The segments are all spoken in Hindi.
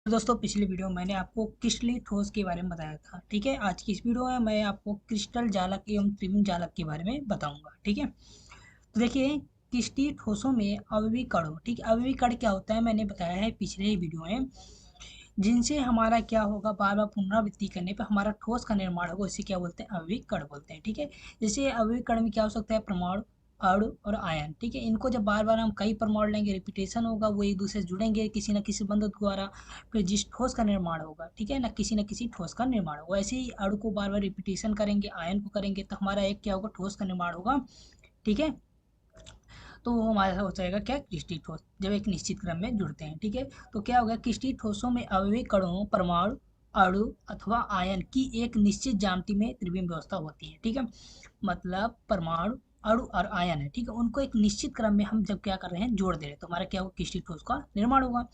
तो दोस्तों पिछली वीडियो में मैंने आपको क्रिस्टलीय ठोस के बारे में बताया था। ठीक है, आज की इस वीडियो में मैं आपको क्रिस्टल जालक एवं त्रिविम जालक के बारे में बताऊंगा। ठीक है, तो देखिए क्रिस्टलीय ठोसों में अवयवी कण हो। ठीक है, अवयवी कण क्या होता है मैंने बताया है पिछले ही वीडियो में, जिनसे हमारा क्या होगा, बार बार पुनरावृत्ति करने पर हमारा ठोस का निर्माण होगा। इसे क्या बोलते हैं, अवयवी कण बोलते हैं। ठीक है, जैसे अवयवी कण में क्या हो सकता है, परमाणु, अणु और आयन। ठीक है, इनको जब बार बार हम कई परमाणु लेंगे, रिपीटेशन होगा, वो एक दूसरे से जुड़ेंगे किसी न किसी बंध द्वारा, फिर जिस ठोस का निर्माण होगा, ठीक है ना, किसी न किसी ठोस का निर्माण होगा। ऐसे ही अणु को बार बार रिपीटेशन करेंगे, आयन को करेंगे, तो हमारा एक क्या होगा, ठोस का निर्माण होगा। ठीक है, तो वो हमारा हो जाएगा क्या, क्रिस्टलीय ठोस, जब एक निश्चित क्रम में जुड़ते हैं। ठीक है, तो क्या होगा, क्रिस्टलीय ठोसों में अवयवी कणों, परमाणु, अणु अथवा आयन की एक निश्चित ज्यामिति में त्रिविम व्यवस्था होती है। ठीक है, मतलब परमाणु, अणु और आयन है, ठीक है, उनको एक निश्चित क्रम में हम जब क्या कर रहे हैं, जोड़ दे रहे हैं, तो हमारा क्या होगा, क्रिस्टलीय ठोस का निर्माण होगा।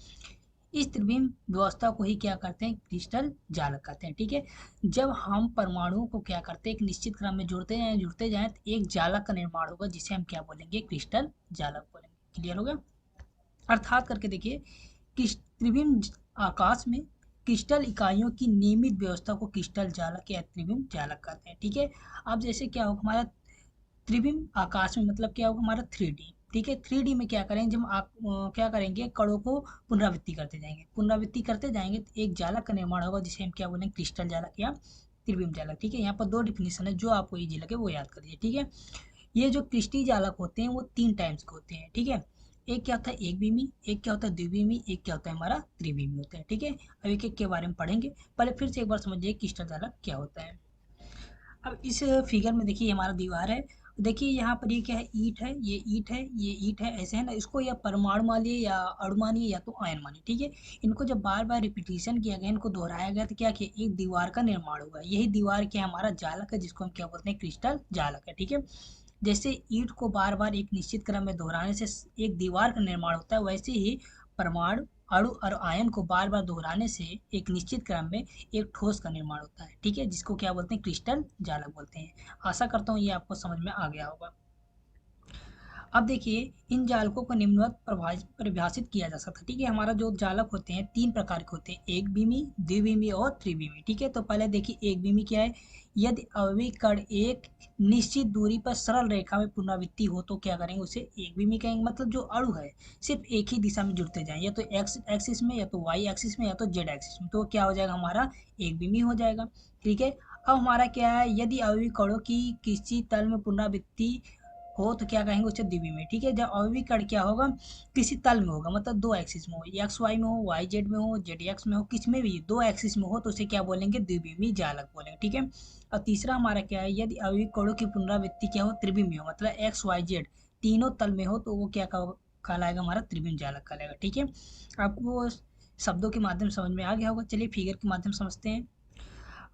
इस त्रिविम व्यवस्था को ही क्या करते हैं, क्रिस्टल जालक कहते हैं। ठीक है, जब हम परमाणुओं को क्या करते हैं, एक निश्चित क्रम में जुड़ते जाएं तो एक जालक का निर्माण होगा, जिसे हम क्या बोलेंगे, क्रिस्टल जालक बोलेंगे। क्लियर हो गया। अर्थात करके देखिए, त्रिविम आकाश में क्रिस्टल इकाइयों की नियमित व्यवस्था को क्रिस्टल जालक या त्रिविम जालक कहते हैं। ठीक है, अब जैसे क्या होगा, हमारा त्रिविम आकाश में मतलब क्या होगा, हमारा 3D। ठीक है, 3D में क्या करेंगे, जब आप क्या करेंगे, कणों को पुनरावृत्ति करते जाएंगे तो एक जालक का निर्माण होगा, जिसे हम क्या बोलेंगे, क्रिस्टल जालक या त्रिविम जालक। ठीक है, यहाँ पर दो डिफिनेशन है, जो आपको इजी लगे वो याद करिए। ठीक है, ये जो क्रिस्टलीय जालक होते हैं वो तीन टाइप्स के होते हैं। ठीक है, एक क्या होता है, एक बीमी, एक क्या होता है, द्विबीमी, एक क्या होता है, हमारा त्रिबीमी होता है। ठीक है, अब एक एक के बारे में पढ़ेंगे। पहले फिर से एक बार समझिए क्रिस्टल जालक क्या होता है। अब इस फिगर में देखिए हमारा दीवार है। देखिए यहाँ पर ये क्या है, ईंट है, ये ईंट है, ये ईंट है, ऐसे है ना। इसको या परमाणु मानिए या अणु मानिए या तो आयन मानिए। ठीक है, इनको जब बार बार रिपीटिशन किया गया, इनको दोहराया गया, तो क्या किया, एक दीवार का निर्माण हुआ। यही दीवार क्या है, हमारा जालक है, जिसको हम क्या बोलते हैं, क्रिस्टल जालक है। ठीक है, जैसे ईंट को बार बार एक निश्चित क्रम में दोहराने से एक दीवार का निर्माण होता है, वैसे ही परमाणु, अणु और आयन को बार बार दोहराने से एक निश्चित क्रम में एक ठोस का निर्माण होता है। ठीक है, जिसको क्या बोलते हैं, क्रिस्टल जालक बोलते हैं। आशा करता हूँ ये आपको समझ में आ गया होगा। अब देखिए इन जालकों को निम्नवत परिभाषित किया जा सकता है। ठीक है, हमारा जो जालक होते हैं तीन प्रकार के होते हैं, एक बीमी, द्विबीमी और त्रिबीमी। ठीक है, तो पहले देखिए एक बीमी क्या है, यदि अवयवी कण एक निश्चित दूरी पर सरल रेखा में पुनरावृत्ति हो तो क्या करेंगे, उसे एक बीमी कहेंगे। मतलब जो अणु है सिर्फ एक ही दिशा में जुड़ते जाएं, या तो एक्स एक्सिस में, या तो वाई एक्सिस में, या तो जेड एक्सिस में, तो क्या हो जाएगा, हमारा एक बीमी हो जाएगा। ठीक है, अब हमारा क्या है, यदि अवयवी कणों की किसी तल में पुनरावृत्ति हो तो क्या कहेंगे, उसे द्विबीमी। ठीक है, जब अवयवी कण क्या होगा, किसी तल में होगा, मतलब दो एक्सिस में हो, एक्स वाई में हो, वाई जेड में हो, जेड एक्स में हो, किस में भी दो एक्सिस में हो, तो उसे क्या बोलेंगे, द्विबीमी जालक बोलेंगे। ठीक है, और तीसरा हमारा क्या है, यदि अवयवी कणों की पुनरावृत्ति क्या हो, त्रिबीमी हो, मतलब एक्स वाई जेड तीनों तल में हो, तो वो क्या कहलाएगा, हमारा त्रिविम जालक कहलाएगा। ठीक है, आपको शब्दों के माध्यम समझ में आ गया होगा। चलिए फिगर के माध्यम समझते हैं।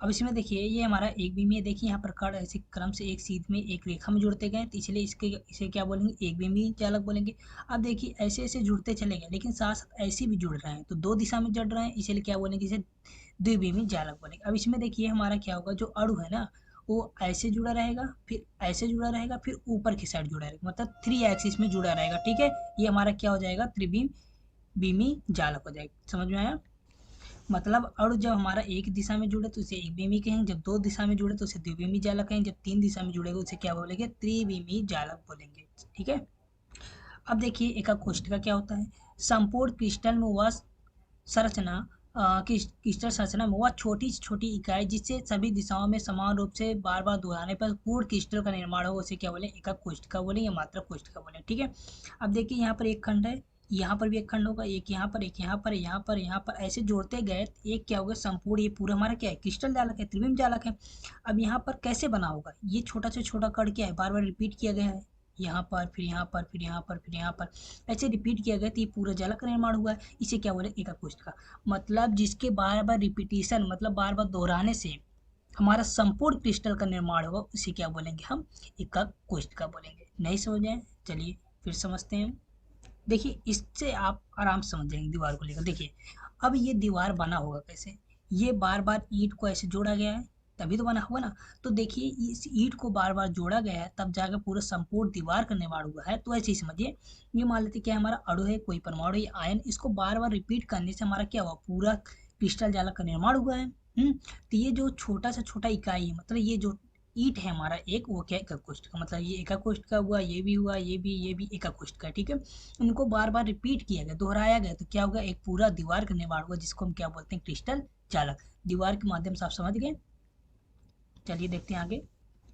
अब इसमें देखिए ये हमारा एक बीमी है। देखिए यहाँ पर कण ऐसे क्रम से एक सीध में एक रेखा में जुड़ते गए, तो इसलिए इसे क्या बोलेंगे, एक बीमी जालक बोलेंगे। अब देखिए ऐसे ऐसे जुड़ते चले गए, लेकिन साथ साथ ऐसे भी जुड़ रहे हैं, तो दो दिशा में जुड़ रहे हैं, इसलिए क्या बोलेंगे, इसे द्विबीमी जालक बोलेंगे। अब इसमें देखिए हमारा क्या होगा, जो अणु है ना, वो ऐसे जुड़ा रहेगा, फिर ऐसे जुड़ा रहेगा, फिर ऊपर की साइड जुड़ा रहेगा, मतलब थ्री एक्सिस में जुड़ा रहेगा। ठीक है, ये हमारा क्या हो जाएगा, त्रिबीम बीमी जालक हो जाएगा। समझ में आया। मतलब अणु जब हमारा एक दिशा में जुड़े तो उसे एक बीमी कहेंगे, जब दो दिशा में जुड़े तो उसे द्विबीमी जालक कहेंगे, जब तीन दिशा में जुड़ेगा उसे क्या बोलेंगे, त्रिबीमी जालक बोलेंगे। ठीक है, अब देखिए एकाक कोष्ठिका क्या होता है। संपूर्ण क्रिस्टल में वह संरचना क्रिस्टल संरचना में वह छोटी छोटी इकाई जिससे सभी दिशाओं में समान रूप से बार बार दोहराने पर पूर्ण क्रिस्टल का निर्माण हो, उसे क्या बोले, एकाक कोष्ठिका बोले या मात्रक कोष्ठिका बोले। ठीक है, अब देखिए यहाँ पर एक खंड है, यहाँ पर भी एक खंड होगा, एक यहाँ पर, एक यहाँ पर, यहाँ पर, यहाँ पर, ऐसे जोड़ते गए तो एक क्या होगा, संपूर्ण ये पूरा हमारा क्या है, क्रिस्टल जालक है, त्रिविम जालक है। अब यहाँ पर कैसे बना होगा, ये छोटा से छोटा कण क्या है, बार बार रिपीट किया गया है, यहाँ पर, फिर यहाँ पर, फिर यहाँ पर, फिर यहाँ पर, ऐसे रिपीट किया गया तो ये पूरा जालक का निर्माण हुआ है। इसे क्या बोले, एकाक कोष्ठिका। मतलब जिसके बार बार रिपीटिशन, मतलब बार बार दोहराने से हमारा संपूर्ण क्रिस्टल का निर्माण होगा, उसे क्या बोलेंगे, हम एकाक कोष्ठिका बोलेंगे। नहीं समझ आए, चलिए फिर समझते हैं। देखिए इससे आप आराम से समझ जाएंगे दीवार को लेकर। देखिए अब ये दीवार बना होगा कैसे, ये बार बार ईंट को ऐसे जोड़ा गया है, तभी तो बना हुआ ना। तो देखिए इस ईंट को बार बार जोड़ा गया है तब जाकर पूरा संपूर्ण दीवार का निर्माण हुआ है। तो ऐसे ही समझिए, ये मान लेते क्या हमारा अणु है, कोई परमाणु या आयन, इसको बार बार रिपीट करने से हमारा क्या हुआ, पूरा क्रिस्टल जालक का निर्माण हुआ है। तो ये जो छोटा से छोटा इकाई है, मतलब ये जो ईंट है हमारा एक, वो क्या एका कोष्ठ का, मतलब ये एका कोष्ठ का हुआ, ये भी हुआ, ये भी एका कोष्ठ का, ठीक है। इनको बार बार रिपीट किया गया, दोहराया गया, तो क्या होगा, एक पूरा दीवार का निर्माण हुआ जिसको हम क्या बोलते हैं, क्रिस्टल जालक। दीवार के माध्यम से आप समझ गए। चलिए देखते हैं आगे।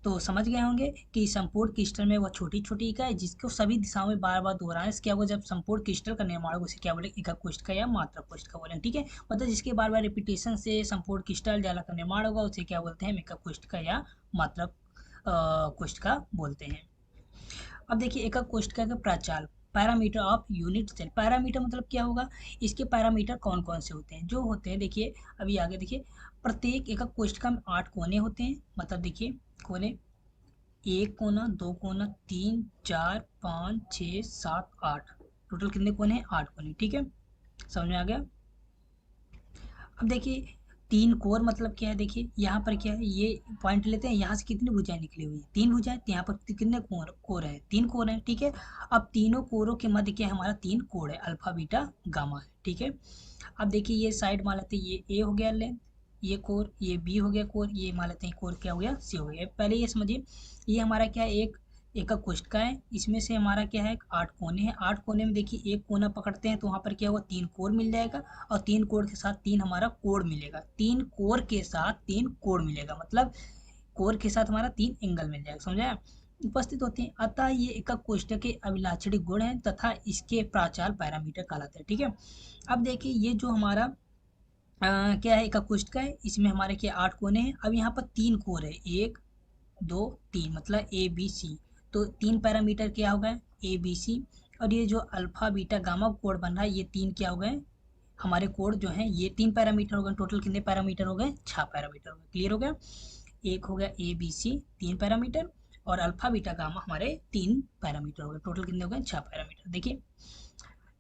तो समझ गए होंगे कि संपूर्ण क्रिस्टल में वह छोटी छोटी इकाई जिसको सभी दिशाओं में बार बार दोहराने से क्या होगा, जब संपूर्ण क्रिस्टल का निर्माण होगा उसे क्या बोले, एका कोष्ठ का या मात्रा कोष्ठ का बोले, ठीक है। मतलब जिसके बार बार रिपीटेशन से संपूर्ण क्रिस्टल जालक का निर्माण होगा उसे क्या बोलते हैं, एका कोष्ठ का या मात्रा कोष्ठ का बोलते हैं। अब देखिए एकक कोष्ठक का प्राचाल, parameter of unit cell. Parameter मतलब क्या होगा, इसके पैरामीटर कौन कौन से होते हैं, जो होते हैं देखिए, अभी आगे देखिए। प्रत्येक एकक कोष्ठक में 8 कोने होते हैं, मतलब देखिए कोने, एक कोना, दो कोना, 3 4 5 6 7 8, टोटल कितने कोने हैं, 8 कोने, ठीक है। समझ में आ गया। अब देखिए 3 कोर मतलब क्या है, देखिए यहाँ पर क्या है, ये पॉइंट लेते हैं, यहाँ से कितनी भुजाएं निकली हुई है, 3 भुजाएं, तो यहाँ पर कितने कोर कोर है, 3 कोर है, ठीक है। अब तीनों कोरों के मध्य क्या है, हमारा 3 कोर है, अल्फा बीटा गामा है, ठीक है। अब देखिए ये साइड मान लेते हैं, ये ए हो गया लेंथ, ये कोर, ये बी हो गया कोर, ये मान लेते हैं कोर क्या हो गया, सी हो गया। पहले ये समझिए, ये हमारा क्या है, एक एकक कोष्ठक है, इसमें से हमारा क्या है, 8 कोने हैं, 8 कोने में देखिए एक कोना पकड़ते हैं तो वहाँ पर क्या होगा, 3 कोर मिल जाएगा, और 3 कोर के साथ 3 हमारा कोण मिलेगा, 3 कोर के साथ 3 कोण मिलेगा, मतलब कोर के साथ हमारा 3 एंगल मिल जाएगा, समझाया, उपस्थित होते हैं। अतः ये एकक कोष्ठक के अभिलाक्षणिक गुण हैं तथा इसके प्राचाल पैरामीटर कहलाते हैं, ठीक है। अब देखिए ये जो हमारा क्या है, एकक कोष्ठक है, इसमें हमारे क्या 8 कोने हैं। अब यहाँ पर 3 कोर है, 1 2 3, मतलब ए बी सी। तो 3 पैरामीटर क्या हो गए, ए बी सी। और ये जो अल्फा बीटा गामा कोड बन रहा है, ये 3 क्या हो गए, हमारे कोड जो है, ये 3 पैरामीटर हो गए। टोटल कितने पैरामीटर हो गए, 6 पैरामीटर हो गए, क्लियर हो गया। एक हो गया ए बी सी 3 पैरामीटर, और अल्फा बीटा गामा हमारे 3 पैरामीटर हो गए, टोटल कितने हो गए, 6 पैरामीटर। देखिए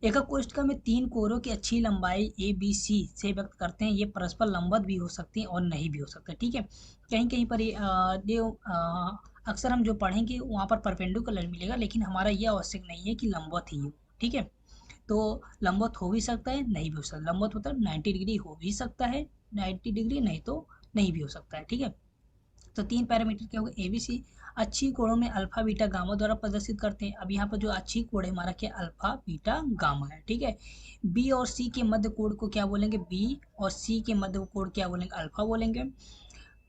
एकक कोष्ठक में 3 कोरों की अच्छी लंबाई ए बी सी से व्यक्त करते हैं, ये परस्पर लंबवत भी हो सकते हैं और नहीं भी हो सकते, ठीक है। कहीं कहीं पर ये अक्सर हम जो पढ़ेंगे वहाँ पर परपेंडिकुलर मिलेगा, लेकिन हमारा ये आवश्यक नहीं है कि लंबवत ही हो, ठीक है। तो लंबवत हो भी सकता है, नहीं भी हो सकता, लंबवत मतलब 90 डिग्री हो भी सकता है, 90 डिग्री नहीं तो नहीं भी हो सकता है, ठीक है। तो 3 पैरामीटर क्या होगा, एबीसी। अच्छी कोणों में अल्फा बीटा गामा द्वारा प्रदर्शित करते हैं। अब यहाँ पर जो अच्छी कोण है हमारा क्या, अल्फा बीटा गामा है, ठीक है। बी और सी के मध्य कोण को क्या बोलेंगे, बी, और सी के मध्य कोण क्या बोलेंगे, अल्फा बोलेंगे।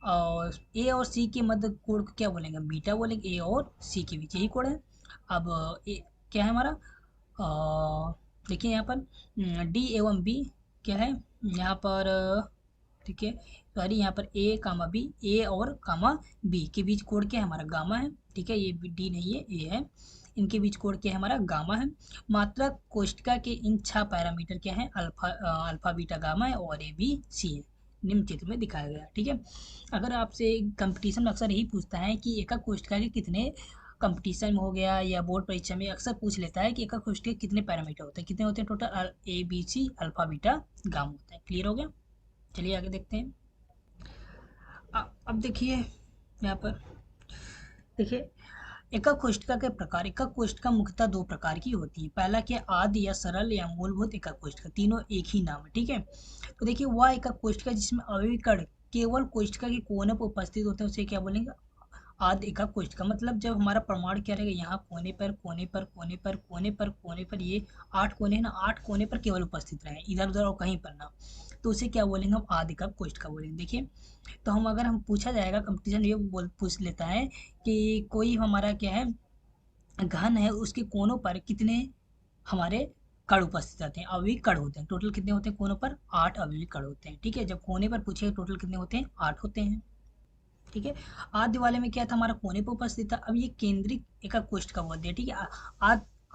और ए और सी के मध्य कोण को क्या बोलेंगे, बीटा बोलेंगे, ए और सी के बीच यही कोण है। अब क्या है हमारा, देखिए यहाँ पर डी एवं बी क्या है, यहाँ पर ठीक है, सॉरी, यहाँ पर ए कामा बी, ए और कामा बी के बीच कोण क्या है, हमारा गामा है, ठीक है। ये डी नहीं है, ए है, इनके बीच कोण क्या है, हमारा गामा है। मात्रक कोष्ठका के इन 6 पैरामीटर क्या है, अल्फा बीटा गामा है और ए बी सी है, निम्न चित्र में दिखाया गया, ठीक है। अगर आपसे कंपटीशन में अक्सर यही पूछता है कि एकक कोष्ठका के कितने, कंपटीशन में हो गया या बोर्ड परीक्षा में अक्सर पूछ लेता है कि एकक कोष्ठक के कितने पैरामीटर होते हैं, कितने होते हैं total, A B C alpha beta gamma होता है, क्लियर हो गया। चलिए आगे देखते हैं। अब देखिए यहाँ पर, देखिए एकक कोष्ठक के प्रकार, एकक कोष्ठक मुख्यतः 2 प्रकार की होती है। पहला क्या, आदि या सरल या मूलभूत एकक कोष्ठक, तीनों एक ही नाम है, ठीक है। तो देखिए वह एकक कोष्ठक जिसमें अवयवी कण केवल कोष्ठक के कोने पर उपस्थित होते हैं उसे क्या बोलेंगे, आदि एकक कोष्ठक। मतलब जब हमारा परमाणु क्या रहेगा, यहाँ कोने पर कोने पर कोने पर कोने पर कोने पर, ये 8 कोने हैं ना, 8 कोने पर केवल उपस्थित रहे, इधर उधर और कहीं पर ना, तो उसे क्या बोलेंगे, हम आदि एकक कोष्ठक बोलेंगे। देखिए तो हम अगर हम पूछा जाएगा, कंपटीशन ये पूछ लेता है कि कोई हमारा क्या है, घन है, उसके कोनों पर कितने हमारे कण उपस्थित रहते हैं, अवयवी कण होते हैं, टोटल कितने होते हैं कोनों पर, 8 अवयवी कण होते हैं, ठीक है। जब कोने पर पूछेगा टोटल कितने होते हैं, 8 होते हैं, ठीक है। आद्य वाले में क्या था, हमारा कोने पर उपस्थित था। अब ये केंद्रिक एकक कोष्ठक का बोल दिया, ठीक है।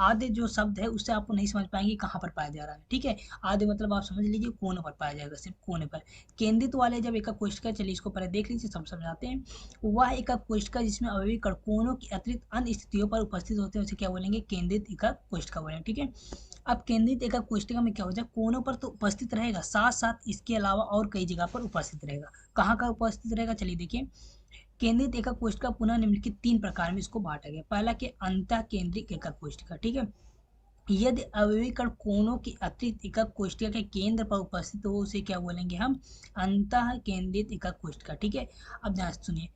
आद्य जो शब्द है उससे आपको नहीं समझ पाएंगे कहाँ पर पाया जा रहा है, ठीक है। आद्य मतलब आप समझ लीजिए कोने पर पाया जाएगा, सिर्फ कोने पर। केंद्रित वाले जब एकक कोष्ठक, चलिए इसको पहले देख लीजिए, सब समझाते हैं। वह एकक कोष्ठक जिसमें अवयवी कण कोनों की अतिरिक्त अन्य स्थितियों पर उपस्थित होते हैं उसे क्या बोलेंगे, केंद्रित एकक कोष्ठक बोलेंगे, ठीक है। अब केंद्रित एकक कोष्ठक में क्या हो जाए, कोनों पर तो उपस्थित रहेगा, साथ साथ इसके अलावा और कई जगह पर उपस्थित रहेगा। कहाँ कहाँ उपस्थित रहेगा, चलिए देखिए। केंद्रित एकक कोष्ठक पुनः निम्नलिखित 3 प्रकार में इसको बांटा गया। पहला कि अंतः केंद्रित एकक कोष्ठक, ठीक है। यदि अवयवी कण कोनों की अतिरिक्त एकक कोष्ठक के केंद्र पर उपस्थित हो उसे क्या बोलेंगे हम, अंतः केंद्रित एकक कोष्ठक, ठीक है। अब ध्यान से सुनिए,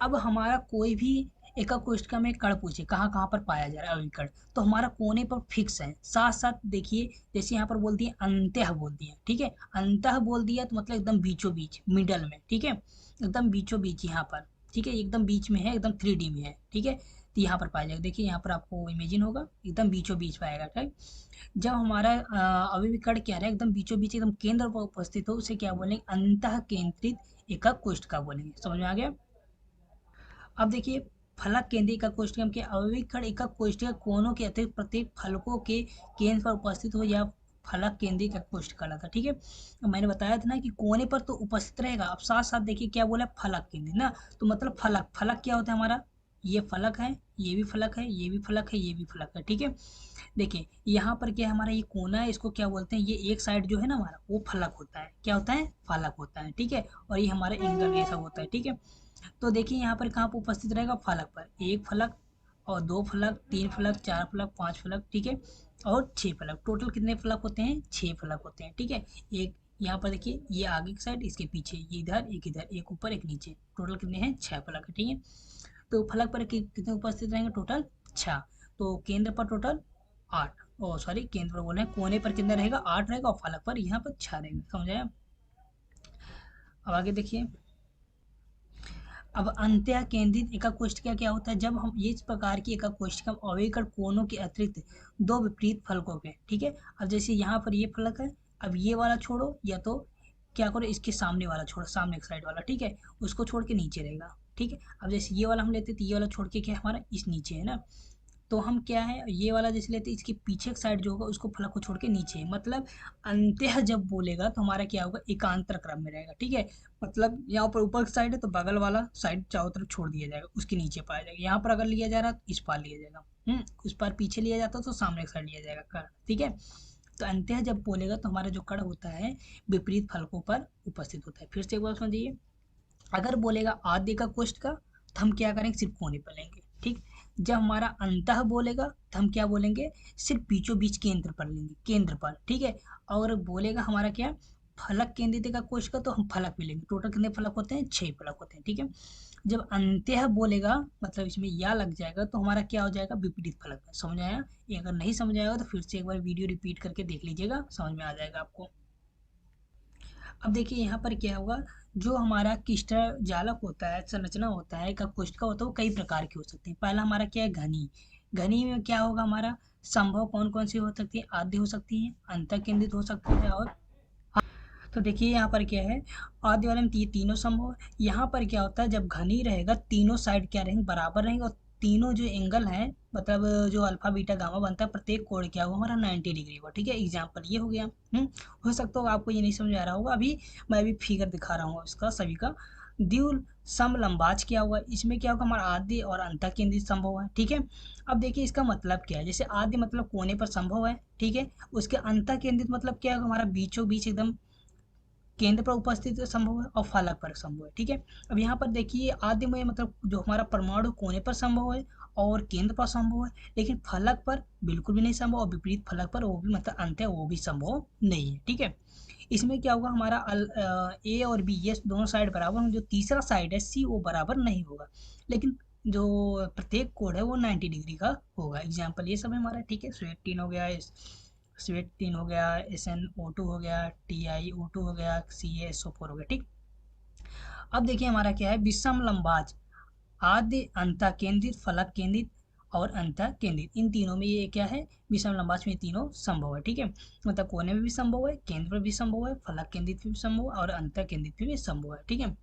अब हमारा कोई भी एकक कोष्ठक में कण पूछे कहाँ कहाँ पर पाया जा रहा है अवयवी कण, तो हमारा कोने पर फिक्स है। साथ साथ देखिए, जैसे यहाँ पर बोल दिए अंतः बोल दिया, ठीक है। अंतः बोल दिया तो मतलब एकदम बीचों बीच, मिडल में, ठीक है, एकदम बीचों बीच यहाँ पर, ठीक है, एकदम बीच में है, एकदम 3D में है, ठीक है। तो यहाँ पर पाया जाएगा, देखिए यहाँ पर आपको इमेजिन होगा, एकदम बीचों बीच पाएगा, ठीक। जब हमारा अवयवी कण क्या है, एकदम बीचों बीच एकदम केंद्र पर उपस्थित हो उसे क्या बोलेंगे, अंतः केंद्रित एकक कोष्ठक बोलेंगे। समझ में आ गया। अब देखिए, फलक केंद्रीय एकक कोष्ठक के अवयवी कण एकक कोष्ठक कोनों के अतिरिक्त प्रत्येक फलकों के केंद्र पर उपस्थित हो या फलक केंद्रीय एकक कोष्ठक कहलाता, ठीक है। मैंने बताया था ना कि कोने पर तो उपस्थित रहेगा। अब साथ साथ देखिए क्या बोला, फलक केंद्रीय ना, तो मतलब फलक, फलक क्या होता है हमारा, ये फलक है, ये भी फलक है, ये भी फलक है, ये भी फलक है, ठीक है। देखिए यहाँ पर क्या है, हमारा ये कोना है, इसको क्या बोलते हैं, ये एक साइड जो है ना हमारा वो फलक होता है, क्या होता है, फलक होता है, ठीक है। और ये हमारा एंगल ये सब होता है, ठीक है। तो देखिए यहाँ पर कहाँ पर उपस्थित रहेगा, फलक पर, एक फलक और दो फलक, तीन फलक, चार फलक, पांच फलक, ठीक है, और छह फलक। टोटल कितने फलक होते हैं, छह फलक होते हैं, ठीक है। एक यहाँ पर देखिए, ये आगे की साइड, इसके पीछे, ये इधर, एक ऊपर एक नीचे, टोटल कितने हैं, छह फलक है, ठीक है। तो फलक पर कितने उपस्थित रहेंगे, टोटल छह। तो केंद्र पर टोटल 8, ओ सॉरी, केंद्र पर बोले कोने पर कितना रहेगा, 8 रहेगा, और फलक पर यहाँ पर 6 रहेगा। समझ आया। अब आगे देखिए, अब अंत्य केंद्रित एकक कोष्ठक क्या होता है, जब हम इस प्रकार की एकक कोष्ठक अवयवी कण कोनों के अतिरिक्त दो विपरीत फलकों के, ठीक है। अब जैसे यहाँ पर ये फलक है, अब ये वाला छोड़ो, या तो क्या करो, इसके सामने वाला छोड़ो, सामने एक साइड वाला, ठीक है, उसको छोड़ के नीचे रहेगा, ठीक है। अब जैसे ये वाला हम लेते तो ये वाला छोड़ के क्या हमारा इस नीचे है ना, तो हम क्या है, ये वाला जैसे लेते इसके पीछे की साइड जो होगा उसको फलक को छोड़ के नीचे, मतलब अंत्य जब बोलेगा तो हमारा क्या होगा, एकांतर क्रम में रहेगा, ठीक है। मतलब यहाँ पर ऊपर की साइड है तो बगल वाला साइड चारों तरफ छोड़ दिया जाएगा, उसके नीचे पाया जाएगा। यहाँ पर अगर लिया जा रहा है तो इस पार लिया जाएगा, उस पार पीछे लिया जाता तो सामने की साइड लिया जाएगा कर्ण, ठीक है। तो अंत्य जब बोलेगा तो हमारा जो कर्ण होता है विपरीत फलकों पर उपस्थित होता है। फिर से एक बार समझिए, अगर बोलेगा आद्य का कोष्ठ का तो हम क्या करेंगे, सिर्फ कोने पर लेंगे, ठीक। जब हमारा अंतः बोलेगा तो हम क्या बोलेंगे, सिर्फ बीचों बीच केंद्र पर लेंगे, केंद्र पर, ठीक है। और बोलेगा हमारा क्या, फलक केंद्रित का कोष्ठ का, तो हम फलक भी लेंगे। टोटल कितने फलक होते हैं, 6 फलक होते हैं, ठीक है। जब अंत्य बोलेगा मतलब इसमें या लग जाएगा तो हमारा क्या हो जाएगा, विपरीत फलक। समझ आया। ये अगर नहीं समझ आएगा तो फिर से एक बार वीडियो रिपीट करके देख लीजिएगा, समझ में आ जाएगा आपको। अब देखिए यहाँ पर क्या होगा, जो हमारा क्रिस्टल जालक होता है, संरचना होता है, का कोष्ठक होता है, वो कई प्रकार के हो सकते हैं। पहला हमारा क्या है, घनी। घनी में क्या होगा हमारा, संभव कौन कौन सी हो सकती है, आद्य हो सकती है, अंतः केंद्रित हो सकती है, और तो देखिए यहाँ पर क्या है, आद्य वाले में तीनों संभव है। यहाँ पर क्या होता है, जब घनी रहेगा तीनों साइड क्या रहेंगे, बराबर रहेंगे, और तीनों जो एंगल है, मतलब जो अल्फा बीटा गामा बनता है, प्रत्येक कोण क्या होगा हमारा 90 डिग्री होगा, ठीक है। एग्जाम्पल ये हो गया। हो सकता होगा आपको ये नहीं समझ आ रहा होगा, अभी मैं अभी फिगर दिखा रहा हूँ इसका सभी का। द्विल समलंबाज क्या हुआ, इसमें क्या होगा, हमारा आद्य और अंतः केंद्रित संभव है, ठीक है। अब देखिए इसका मतलब क्या है, जैसे आद्य मतलब कोने पर संभव है, ठीक है। उसके अंतः केंद्रित मतलब क्या होगा, हमारा बीचों बीच एकदम केंद्र पर उपस्थित संभव है, और फलक पर संभव है, ठीक है। अब यहाँ पर देखिए आद्य में मतलब जो हमारा परमाणु कोने पर संभव है और केंद्र पर संभव है, लेकिन फलक पर बिल्कुल भी नहीं संभव, और विपरीत फलक पर वो भी मतलब अंत है वो भी संभव नहीं है, ठीक है। इसमें क्या होगा, हमारा ए और बी ये दोनों साइड बराबर होंगे, जो तीसरा साइड है सी वो बराबर नहीं होगा, लेकिन जो प्रत्येक कोण है वो 90 डिग्री का होगा। एग्जाम्पल ये सब है हमारा, ठीक है। स्वेट 3 हो गया, स्वेट 3 हो गया, SnO2 हो गया, TiO2 हो गया, CaSO4 हो गया, ठीक। अब देखिए हमारा क्या है, विषम लंबाज, आद्य, अंतः केंद्रित, फलक केंद्रित और अंतः केंद्रित, इन तीनों में ये क्या है, विषम लंबाज में तीनों संभव है, ठीक है। मतलब कोने में भी संभव है, केंद्र में भी संभव है, फलक केंद्रित में भी संभव है, और अंतः केंद्रित में भी संभव है, ठीक है।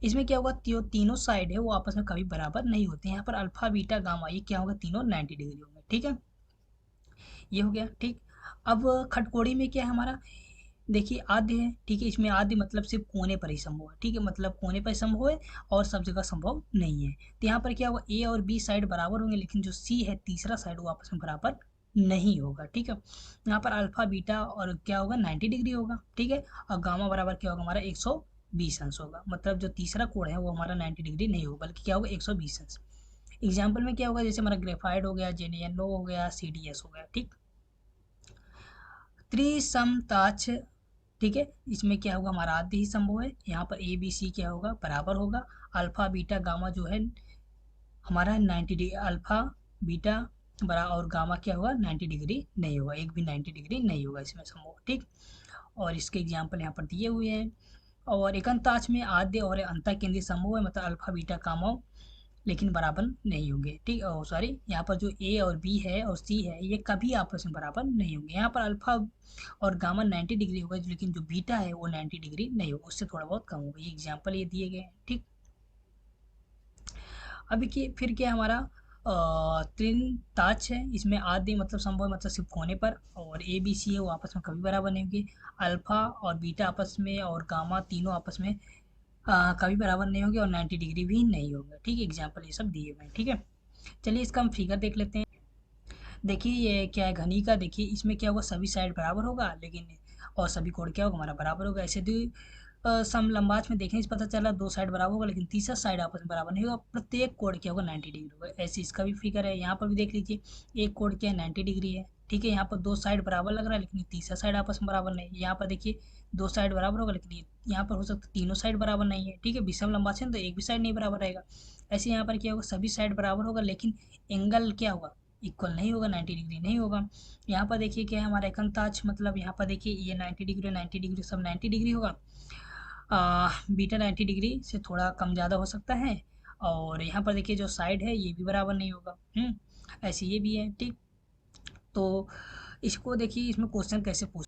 इसमें क्या होगा, तीनों साइड है वो आपस में कभी बराबर नहीं होते हैं। यहाँ पर अल्फा बीटा गामा ये क्या होगा, तीनों 90 डिग्री होंगे, ठीक है। ये हो गया, ठीक। अब खटकोड़ी में क्या है हमारा, देखिए आद्य है, ठीक है। इसमें आद्य मतलब सिर्फ कोने पर ही संभव है, ठीक है, मतलब कोने पर संभव है और सब जगह संभव नहीं है। तो यहाँ पर क्या होगा, ए और बी साइड बराबर होंगे, लेकिन जो सी है तीसरा साइड वो आपस में बराबर नहीं होगा, ठीक है। यहाँ पर अल्फा बीटा और क्या होगा 90 डिग्री होगा, ठीक है। और गामा बराबर क्या होगा हमारा 120 अंश होगा, मतलब जो तीसरा कोण है वो हमारा 90 डिग्री नहीं होगा बल्कि क्या होगा 120 अंश। एग्जाम्पल में क्या होगा, जैसे हमारा ग्रेफाइट हो गया, जेनेनो हो गया, सीडीएस हो गया, ठीक। त्रिसमताछ, ठीक है। इसमें क्या होगा हमारा आद्य ही संभव है, यहाँ पर ए बी सी क्या होगा बराबर होगा। अल्फा बीटा गामा जो है हमारा 90 डिग्री, अल्फा बीटा बरा और गामा क्या होगा 90 डिग्री नहीं होगा, एक भी 90 डिग्री नहीं होगा इसमें संभव, ठीक। और इसके एग्जाम्पल यहाँ पर दिए हुए हैं। और एकांताक्ष में आद्य और अंतः केंद्रीय संभव है, मतलब अल्फा बीटा गामा, लेकिन बराबर नहीं होंगे, ठीक। और सॉरी, यहाँ पर जो ए और बी है और सी है ये कभी आपस में बराबर नहीं होंगे। यहाँ पर अल्फा और गामा 90 डिग्री होगा, लेकिन जो बीटा है वो 90 डिग्री नहीं होगा, उससे थोड़ा बहुत कम होगा। ये एग्जाम्पल ये दिए गए हैं, ठीक। अभी फिर क्या हमारा त्रिताक्ष है, इसमें आदि मतलब संभव है, मतलब सिर्फ कोने पर, और ए बी सी है वो आपस में कभी बराबर नहीं होंगे। अल्फा और बीटा आपस में और गामा तीनों आपस में कभी बराबर नहीं होंगे और 90 डिग्री भी नहीं होगा, ठीक है। एग्जाम्पल ये सब दिए हुए हैं, ठीक है। चलिए इसका हम फिगर देख लेते हैं। देखिए ये क्या है घनी का, देखिए इसमें क्या होगा सभी साइड बराबर होगा, लेकिन और सभी कोण क्या होगा हमारा बराबर होगा। ऐसे समलंबाच में देखने से पता चला दो साइड बराबर होगा, लेकिन तीसरा साइड आपस में बराबर नहीं होगा, प्रत्येक कोण क्या होगा 90 डिग्री होगा। ऐसे इसका भी फिगर है, यहाँ पर भी देख लीजिए एक कोण क्या है 90 डिग्री है, ठीक है। यहाँ पर दो साइड बराबर लग रहा है, लेकिन तीसरा साइड आपस में बराबर नहीं। यहाँ पर देखिए दो साइड बराबर होगा, लेकिन यहाँ पर हो सकता है तीनों साइड बराबर नहीं है, ठीक है। विषम लंबाच है तो एक भी साइड नहीं बराबर रहेगा। ऐसे यहाँ पर क्या होगा सभी साइड बराबर होगा, लेकिन एंगल क्या होगा इक्वल नहीं होगा, 90 डिग्री नहीं होगा। यहाँ पर देखिए क्या है हमारा एकांताक्ष, मतलब यहाँ पर देखिए ये 90 डिग्री सब 90 डिग्री होगा। बीटा 90 डिग्री से थोड़ा कम ज़्यादा हो सकता है। और यहाँ पर देखिए जो साइड है ये भी बराबर नहीं होगा, ऐसे ये भी है, ठीक। तो इसको देखिए इसमें क्वेश्चन कैसे पूछ,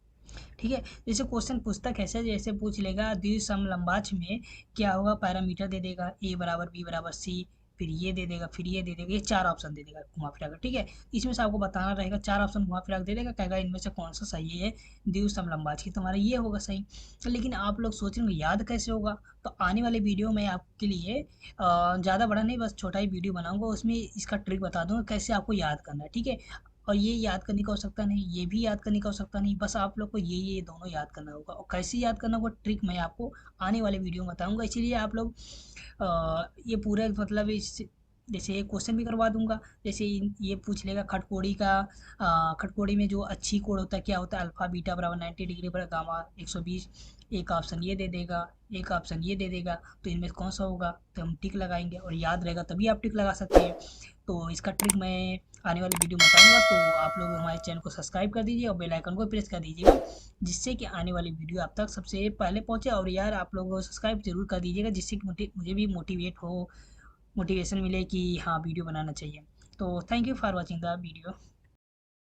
ठीक है। जैसे क्वेश्चन पूछता कैसे, जैसे पूछ लेगा द्विसमलंबाच में क्या होगा, पैरामीटर दे देगा ए बराबर बी बराबर सी, फिर ये दे देगा, फिर ये दे देगा, ये चार ऑप्शन दे देगा घुमा फिरा कर, ठीक है। इसमें से आपको बताना रहेगा, चार ऑप्शन घुमा फिरा कर दे देगा, कहेगा इनमें से कौन सा सही है द्विसमलंबाच की, तुम्हारा ये होगा सही। लेकिन आप लोग सोच रहे होंगे याद कैसे होगा, तो आने वाले वीडियो में आपके लिए ज़्यादा बड़ा नहीं बस छोटा ही वीडियो बनाऊंगा, उसमें इसका ट्रिक बता दूंगा कैसे आपको याद करना है, ठीक है। और ये याद करने का आवश्यकता नहीं, ये भी याद करने का आवश्यकता नहीं, बस आप लोग को ये दोनों याद करना होगा। और कैसे याद करना होगा ट्रिक मैं आपको आने वाले वीडियो में बताऊंगा, इसीलिए आप लोग ये पूरे मतलब इस जैसे ये क्वेश्चन भी करवा दूंगा। जैसे ये पूछ लेगा खटकोड़ी का, खटकोड़ी में जो अच्छी कोण होता है क्या होता है, अल्फा बीटा बराबर 90 डिग्री पर गामा 120, एक ऑप्शन ये दे देगा, एक ऑप्शन ये दे देगा, तो इनमें कौन सा होगा, तो हम टिक लगाएंगे और याद रहेगा तभी आप टिक लगा सकते हैं। तो इसका ट्रिक मैं आने वाले वीडियो में बताऊंगा, तो आप लोग हमारे चैनल को सब्सक्राइब कर दीजिए और बेल आइकन को प्रेस कर दीजिएगा, जिससे कि आने वाली वीडियो आप तक सबसे पहले पहुंचे। और यार आप लोग सब्सक्राइब जरूर कर दीजिएगा, जिससे कि मुझे भी मोटिवेशन मिले कि हाँ वीडियो बनाना चाहिए। तो thank you for watching the video.